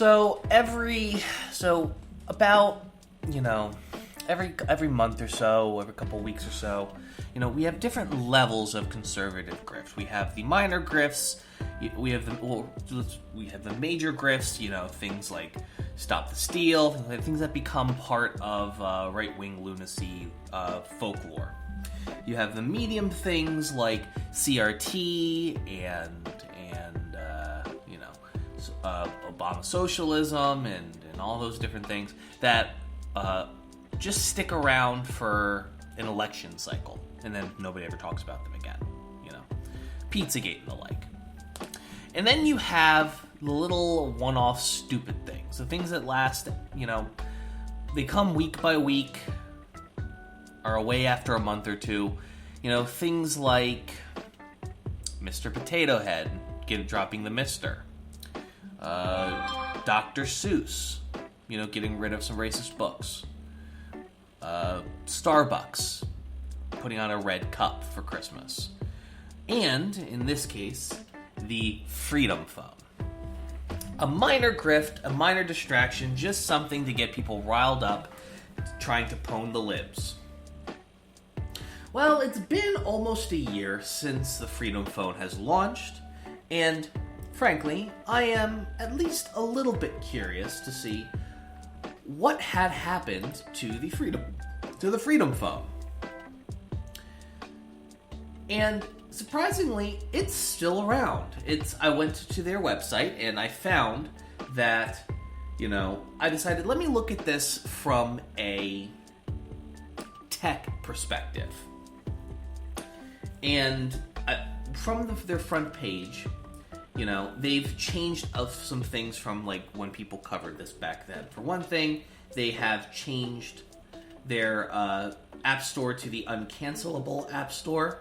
About, every month or so, every couple weeks or so, we have different levels of conservative grifts. We have the minor grifts. We have the major grifts. Things like Stop the Steal, things that become part of right-wing lunacy folklore. You have the medium things like CRT and Obama socialism and all those different things that just stick around for an election cycle, and then nobody ever talks about them again. Pizzagate and the like. And then you have the little one-off stupid things, the things that last, they come week by week, are away after a month or two. Things like Mr. Potato Head dropping the Mister. Dr. Seuss, getting rid of some racist books. Starbucks putting on a red cup for Christmas. And, in this case, the Freedom Phone. A minor grift, a minor distraction, just something to get people riled up trying to pwn the libs. Well, it's been almost a year since the Freedom Phone has launched, and frankly, I am at least a little bit curious to see what had happened to the Freedom Phone. And surprisingly, it's still around. I went to their website and I found that, I decided, let me look at this from a tech perspective. And from their front page, they've changed some things from like when people covered this back then. For one thing, they have changed their app store to the uncancelable app store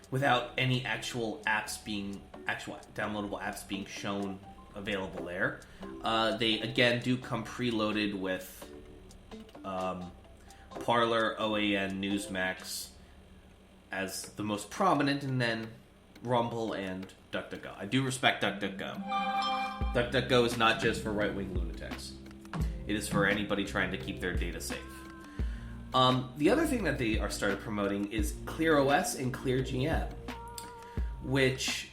without any actual downloadable apps being shown available there. They again do come preloaded with Parler, OAN, Newsmax as the most prominent, and then Rumble and DuckDuckGo. I do respect DuckDuckGo. DuckDuckGo is not just for right-wing lunatics. It is for anybody trying to keep their data safe. The other thing that they are started promoting is ClearOS and ClearGM, which,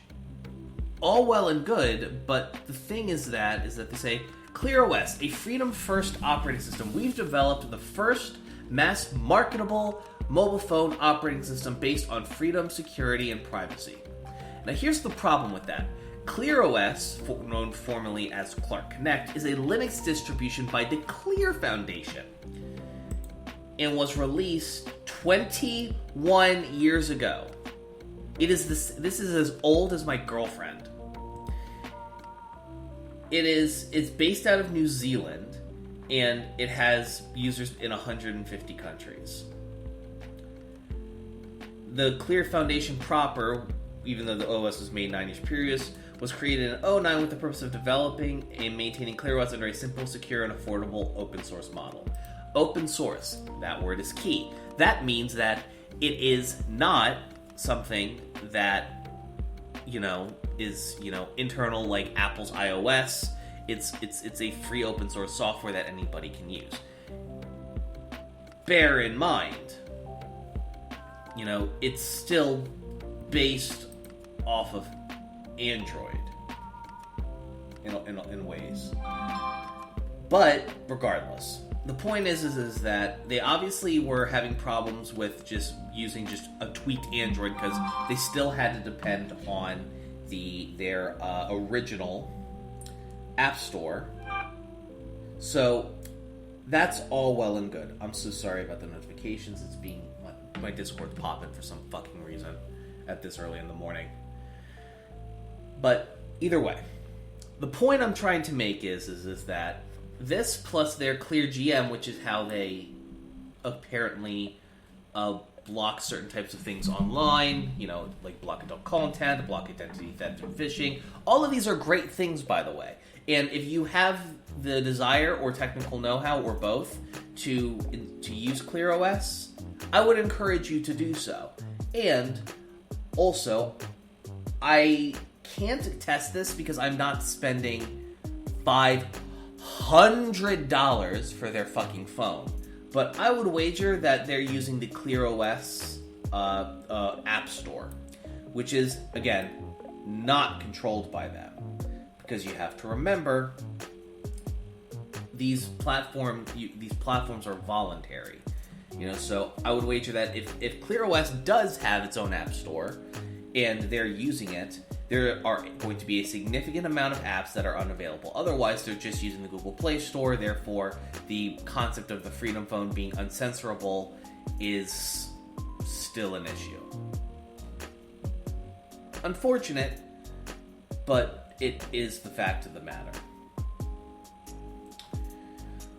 all well and good, but the thing is that they say, ClearOS, a freedom-first operating system. We've developed the first mass marketable mobile phone operating system based on freedom, security, and privacy. Now here's the problem with that. ClearOS, known formerly as Clark Connect, is a Linux distribution by the Clear Foundation and was released 21 years ago. This is as old as my girlfriend. It's based out of New Zealand, and it has users in 150 countries. The Clear Foundation proper, even though the OS was made 9 years previous, was created in 2009 with the purpose of developing and maintaining ClearOS under a simple, secure, and affordable open source model. Open source, that word is key. That means that it is not something that, is, internal like Apple's iOS. It's a free open source software that anybody can use. Bear in mind, it's still based off of Android in ways. But regardless, the point is that they obviously were having problems with using a tweaked Android because they still had to depend on their original App Store. So that's all well and good. I'm so sorry about the notifications. It's my Discord's popping for some fucking reason at this early in the morning. But either way, the point I'm trying to make is that this plus their ClearGM, which is how they apparently block certain types of things online, like block adult content, block identity theft and phishing. All of these are great things, by the way. And if you have the desire or technical know-how or both to use ClearOS, I would encourage you to do so. And also, I can't test this because I'm not spending $500 $100 for their fucking phone. But I would wager that they're using the ClearOS App Store, which is, again, not controlled by them. Because you have to remember, these platforms are voluntary. So I would wager that if ClearOS does have its own app store and they're using it, there are going to be a significant amount of apps that are unavailable. Otherwise, they're just using the Google Play Store. Therefore, the concept of the Freedom Phone being uncensorable is still an issue. Unfortunate, but it is the fact of the matter.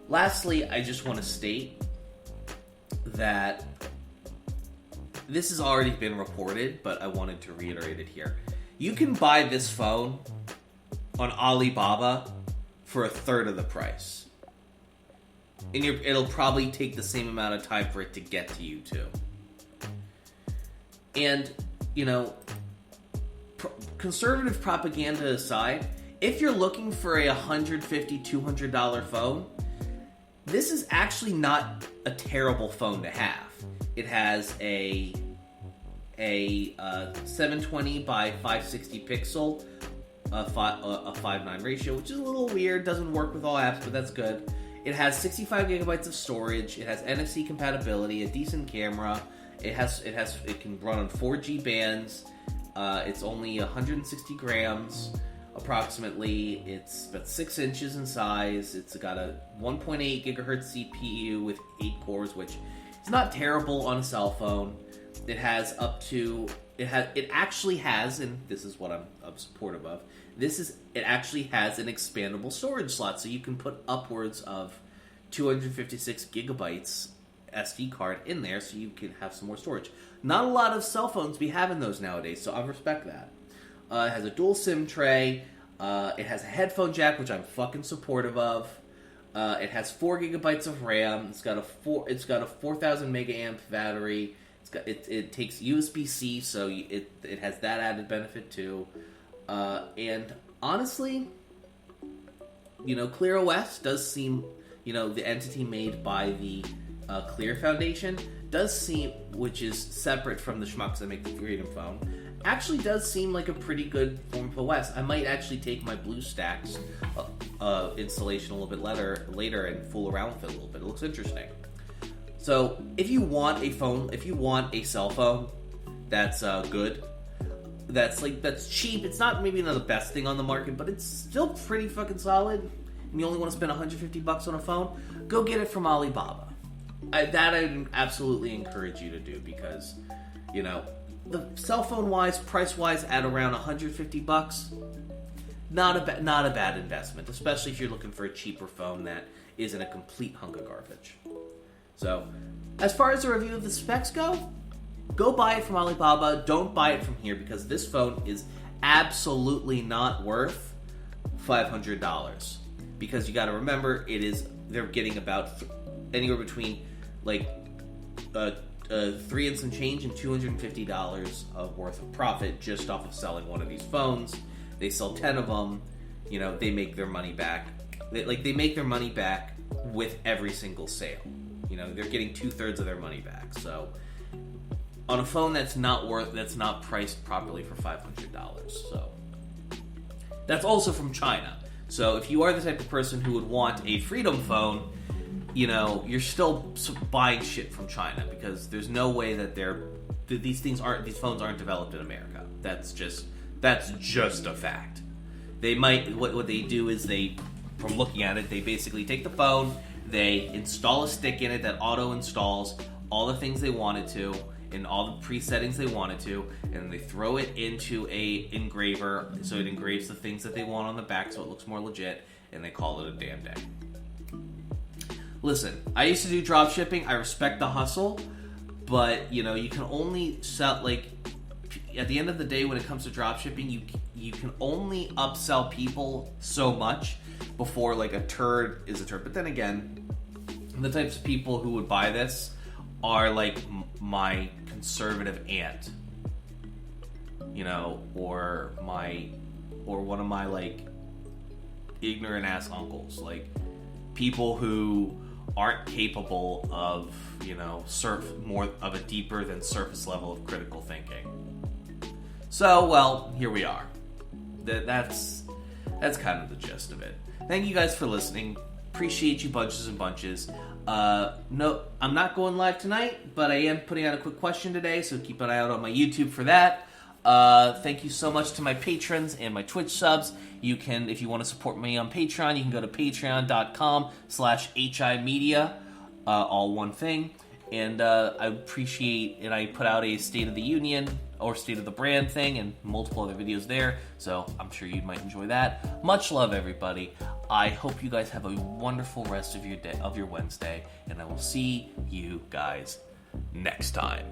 Lastly, I just want to state that this has already been reported, but I wanted to reiterate it here. You can buy this phone on Alibaba for a third of the price. And it'll probably take the same amount of time for it to get to you, too. And, conservative propaganda aside, if you're looking for a $150, $200 phone, this is actually not a terrible phone to have. It has a 720 by 560 pixel, a 5:9 ratio, which is a little weird. Doesn't work with all apps, but that's good. It has 65 gigabytes of storage. It has NFC compatibility, a decent camera. It can run on 4G bands. It's only 160 grams. Approximately, it's about 6 inches in size. It's got a 1.8 gigahertz CPU with 8 cores, which is not terrible on a cell phone. It actually has, and this is what I'm supportive of. It actually has an expandable storage slot, so you can put upwards of 256 gigabytes SD card in there, so you can have some more storage. Not a lot of cell phones be having those nowadays, so I respect that. It has a dual SIM tray. It has a headphone jack, which I'm fucking supportive of. It has 4 gigabytes of RAM. It's got a 4,000 megaamp battery. It takes USB-C, so it has that added benefit too. And honestly, ClearOS does seem, the entity made by the Clear Foundation does seem, which is separate from the schmucks that make the Freedom Phone, actually does seem like a pretty good form of OS. I might actually take my BlueStacks installation a little bit later and fool around with it a little bit. It looks interesting. So, if you want a cell phone that's good, that's cheap, it's not maybe not the best thing on the market, but it's still pretty fucking solid, and you only want to spend $150 on a phone, go get it from Alibaba. I'd absolutely encourage you to do, because, the cell phone wise, price wise, at around $150, not a bad investment, especially if you're looking for a cheaper phone that isn't a complete hunk of garbage. So, as far as the review of the specs go buy it from Alibaba. Don't buy it from here, because this phone is absolutely not worth $500. Because you got to remember, they're getting about anywhere between 3 and some change and $250 of worth of profit just off of selling one of these phones. They sell 10 of them. They make their money back. They make their money back with every single sale. They're getting 2/3 of their money back. So, on a phone that's not priced properly for $500. So, that's also from China. So, if you are the type of person who would want a Freedom Phone, you're still buying shit from China, because there's no way that these phones aren't developed in America. That's just a fact. They might, what they do is from looking at it, they basically take the phone, they install a stick in it that auto installs all the things they wanted to, and all the presettings they wanted to, and they throw it into a engraver, so it engraves the things that they want on the back, so it looks more legit, and they call it a damn day. Listen, I used to do drop shipping. I respect the hustle, but you can only sell, at the end of the day, when it comes to drop shipping, you can only upsell people so much before a turd is a turd. But then again, the types of people who would buy this are my conservative aunt, or one of my ignorant ass uncles. people who aren't capable of, more of a deeper than surface level of critical thinking. So, well, here we are. That's kind of the gist of it. Thank you guys for listening. Appreciate you bunches and bunches. No, I'm not going live tonight, but I am putting out a quick question today, so keep an eye out on my YouTube for that. Thank you so much to my patrons and my Twitch subs. You can, if you want to support me on Patreon, you can go to patreon.com/HIMedia, all one thing. And I appreciate, and I put out a State of the Union or State of the Brand thing and multiple other videos there, so I'm sure you might enjoy that. Much love, everybody. I hope you guys have a wonderful rest of your day, of your Wednesday, and I will see you guys next time.